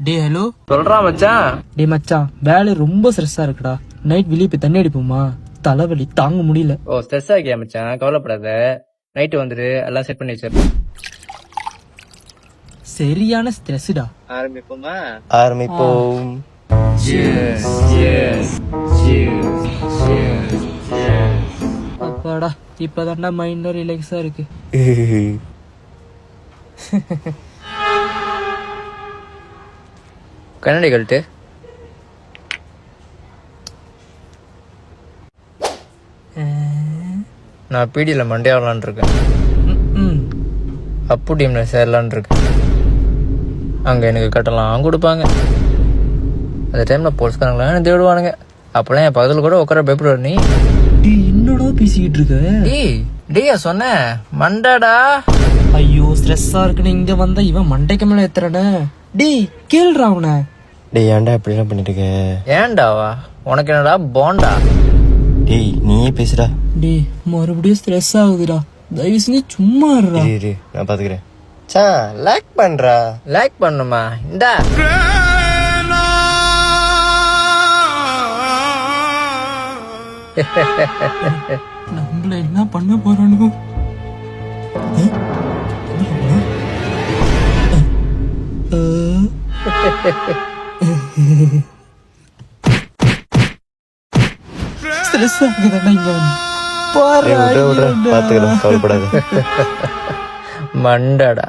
டே hello. சொல்றா மச்சான். டே மச்சான், வேலை ரொம்ப ஸ்ட்ரெஸ்ஸா இருக்குடா. நைட் வெளியே போய் தண்ணி அடிப்போமா? தலைவலி தாங்க முடியல. ஓ ஸ்ட்ரெஸ் ஆகியா மச்சான்? கவலைப்படாத, நைட்டு வந்துரு, எல்லாம் செட் பண்ணி வச்சிரு. சரியான ஸ்ட்ரெஸ்டா. ஆரம்பிப்போமா? ஆரம்பிப்போம். Cheers, cheers, cheers, cheers, cheers. அப்பாடா, இப்பதான்டா மைண்ட்ல ரிலாக்ஸா இருக்கு. கண்ணாடி கழட்டு. நான் பிடியில் மண்டையாவலான் இருக்கேன். அப்பு டீம்ல சேரலான் இருக்கேன். அங்கே எனக்கு கட்டலாம் கொடுப்பாங்க. அந்த டைமில் போலீஸ்காரங்களாம் என்ன தேடுவானுங்க. அப்போலாம் என் பக்கத்தில் கூட உட்கார பயப்படுவார். நீ என்னடா பேசிக்கிட்டு இருக்க? டேயா சொன்ன மண்டாடா. ஐயோ ஸ்ட்ரெஸ்ஸா இருக்குன்னு இங்க வந்தா இவன் மண்டைக்கு மேல எத்துறடா. டேய் கேள்றா அவன. டேய் ஏன்டா இப்படிலாம் பண்ணிட்டு இருக்க? ஏன்டாவா? உனக்கு என்னடா போண்டா? டேய் நீயே பேசுடா. டேய் மறுபடியும் ஸ்ட்ரெஸ் ஆகுதுடா, தயவு செஞ்சு சும்மா இருடா. இரு நான் பாத்துக்கிறேன். சா லைக் பண்றா. லைக் பண்ணுமா? இந்தா நம்மள என்ன பண்ண போறானுங்க? ஸ்ட்ரெஸ் ஆகுதுடா இங்க வந்து. பாத்துக்கிறேன், கவலைப்படாத. மண்டடா.